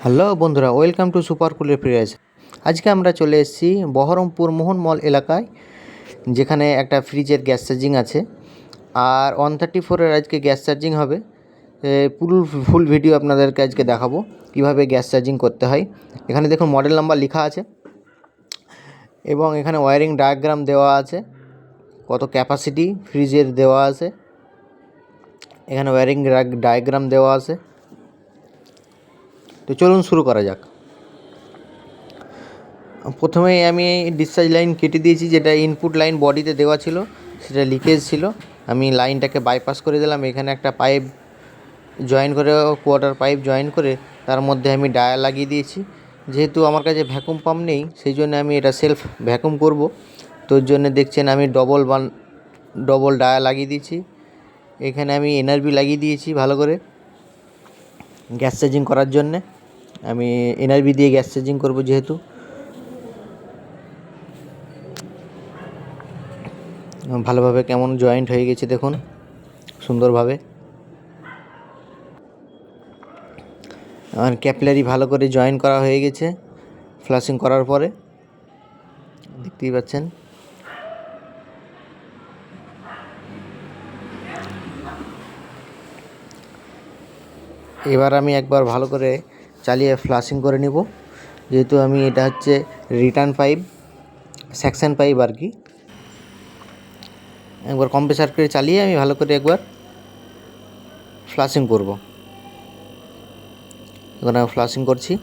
Hello বন্ধুরা, welcome to super cool refrigeration. আজকে আমরা চলে এসেছি বহরমপুর মোহন মল এলাকায়, যেখানে একটা ফ্রিজের গ্যাস চার্জিং আছে। আর 134-এর আজকে গ্যাস চার্জিং হবে। ফুল ভিডিও আপনাদেরকে আজকে দেখাবো কিভাবে গ্যাস চার্জিং করতে হয়। এখানে দেখুন মডেল নাম্বার লেখা আছে এবং এখানে ওয়্যারিং ডায়াগ্রাম দেওয়া আছে, কত ক্যাপাসিটি ফ্রিজের দেওয়া আছে, এখানে ওয়্যারিং ডায়াগ্রাম দেওয়া আছে। তো চলুন শুরু করা যাক। প্রথমেই আমি ডিসচার্জ লাইন কেটে দিয়েছি, যেটা ইনপুট লাইন বডিতে দেওয়া ছিল, সেটা লিকেজ ছিল। আমি লাইনটাকে বাইপাস করে দিলাম। এখানে একটা পাইপ জয়েন করে, কোয়ার্টার পাইপ জয়েন করে তার মধ্যে আমি ডায়া লাগিয়ে দিয়েছি। যেহেতু আমার কাছে ভ্যাকুম পাম্প নেই, সেই জন্য আমি এটা সেলফ ভ্যাকুম করব। তোর জন্য দেখছেন আমি ডবল ডায়া লাগিয়ে দিয়েছি। এখানে আমি এনআরবি লাগিয়ে দিয়েছি ভালো করে গ্যাস চার্জিং করার জন্যে। আমি এনআরবি দিয়ে গ্যাস চার্জিং করব যেহেতু। ভালোভাবে কেমন জয়েন্ট হয়ে গেছে দেখুন, সুন্দরভাবে। আর ক্যাপিলারি ভালো করে জয়েন করা হয়ে গেছে ফ্লাশিং করার পরে, দেখতেই পাচ্ছেন। এবার আমি একবার ভালো করে চালিয়ে ফ্লাশিং করে নিব, যেহেতু আমি এটা হচ্ছে রিটার্ন পাইপ, সেকশন পাইপ আর কি। একবার কম্প্রেসার করে চালিয়ে আমি ভালো করে একবার ফ্লাশিং করব। এখন আমি ফ্লাশিং করছি।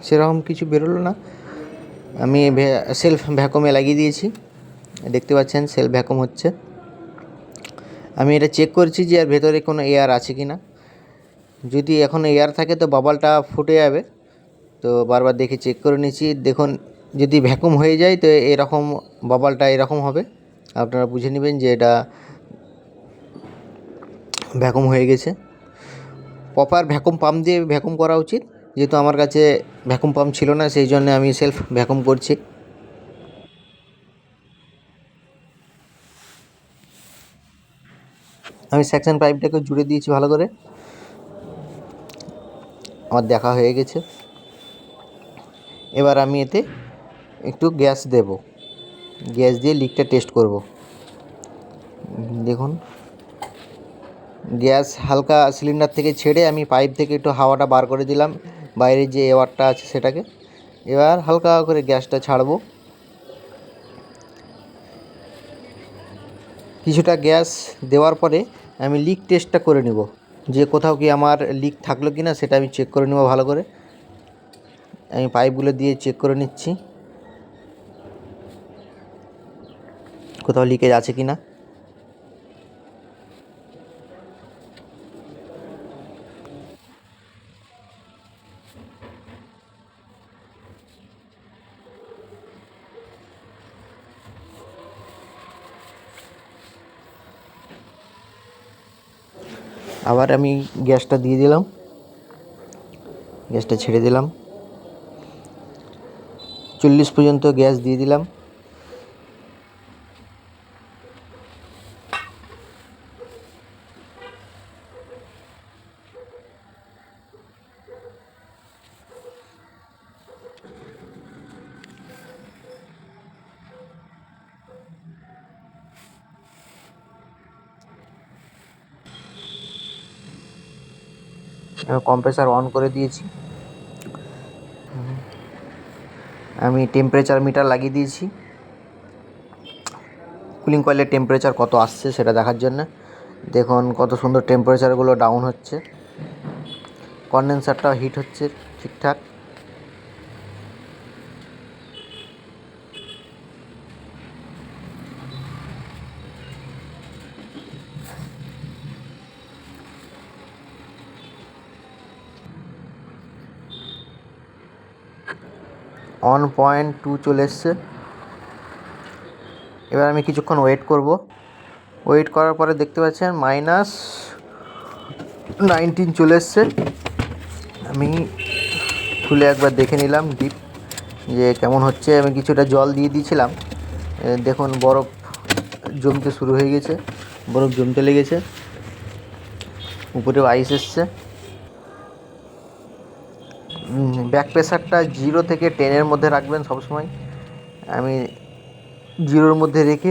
সেরকম কিছু বেরোলো না। আমি সেলফ ভ্যাকুমে লাগিয়ে দিয়েছি, দেখতে পাচ্ছেন সেলফ ভ্যাকুম হচ্ছে। আমি এটা চেক করছি যে এর ভেতরে কোনো এয়ার আছে কি না। যদি এখন এয়ার থাকে তো বাবালটা ফুটে যাবে। তো বারবার দেখে চেক করে নিচ্ছি। দেখুন, যদি ভ্যাকুম হয়ে যায় তো এরকম বাবালটা এরকম হবে। আপনারা বুঝে নেবেন যে এটা ভ্যাকুম হয়ে গেছে। প্রপার ভ্যাকুম পাম্প দিয়ে ভ্যাকুম করা উচিত। যেহেতু আমার কাছে ভ্যাকুম পাম্প ছিল না, সেই জন্য আমি সেলফ ভ্যাকুম করছি। আমি সেকশন পাইপটাকে জুড়ে দিয়েছি ভালো করে। আমার দেখা হয়ে গেছে। এবার আমি এতে একটু গ্যাস দেব, গ্যাস দিয়ে লিকটা টেস্ট করব। দেখুন, গ্যাস হালকা সিলিন্ডার থেকে ছেড়ে আমি পাইপ থেকে একটু হাওয়াটা বার করে দিলাম, বাইরে যে এয়ারটা আছে সেটাকে। এবার হালকা করে গ্যাসটা ছাড়বো। কিছুটা গ্যাস দেওয়ার পরে আমি লিক টেস্টটা করে নেব, যে কোথাও কি আমার লিক থাকলো কি না সেটা আমি চেক করে নেব ভালো করে। আমি পাইপগুলো দিয়ে চেক করে নিচ্ছি কোথাও লিকেজ আছে কি না। আবার আমি গ্যাসটা দিয়ে দিলাম, গ্যাসটা ছেড়ে দিলাম, 40 পর্যন্ত গ্যাস দিয়ে দিলাম। কম্প্রেসার অন করে দিয়েছি। আমি টেম্পারেচার মিটার লাগিয়ে দিয়েছি, কুলিং কয়েলের টেম্পারেচার কত আসছে সেটা দেখার জন্য। দেখুন কত সুন্দর টেম্পারেচারগুলো ডাউন হচ্ছে, কনডেন্সারটাও হিট হচ্ছে ঠিকঠাক। অন 1.2 চলে এসছে। এবার আমি কিছুক্ষণ ওয়েট করব। ওয়েট করার পরে দেখতে পাচ্ছেন 19 চলে এসছে। আমি খুলে একবার দেখে নিলাম ডিপ যে কেমন হচ্ছে। আমি কিছুটা জল দিয়ে দিয়েছিলাম, দেখুন বরফ জমতে শুরু হয়ে গেছে, বরফ জমতে লেগেছে, উপরেও আইস এসছে। ব্যাক প্রেসারটা 0 থেকে 10-এর মধ্যে রাখবেন সবসময়। আমি 0-র মধ্যে রেখে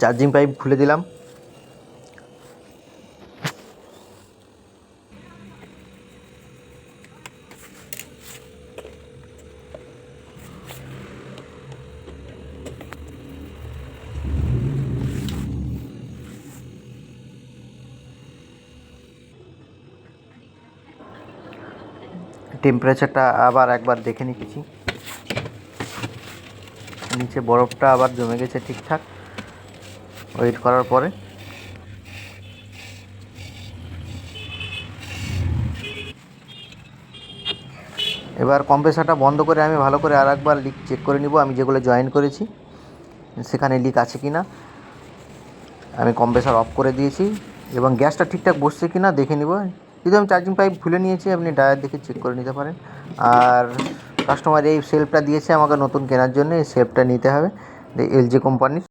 চার্জিং পাইপ খুলে দিলাম। টেম্পারেচারটা আবার একবার দেখে নিচ্ছি, নিচে বরফটা আবার জমে গেছে ঠিকঠাক। ওয়েট করার পরে এবার কম্প্রেসারটা বন্ধ করে আমি ভালো করে আর একবার লিক চেক করে নিব। আমি যেগুলো জয়েন করেছি সেখানে লিক আছে কি না। আমি কম্প্রেসার অফ করে দিয়েছি এবং গ্যাসটা ঠিকঠাক বসছে কি না দেখে নিব। যদি আমি চার্জিং পাইপ খুলে নিয়েছি, আপনি ডায়ার দেখে চেক করে নিতে পারেন। আর কাস্টমার এই সেলফটা দিয়েছে আমাকে নতুন কেনার জন্য, এই সেলফটা নিতে হবে, এলজি কোম্পানির।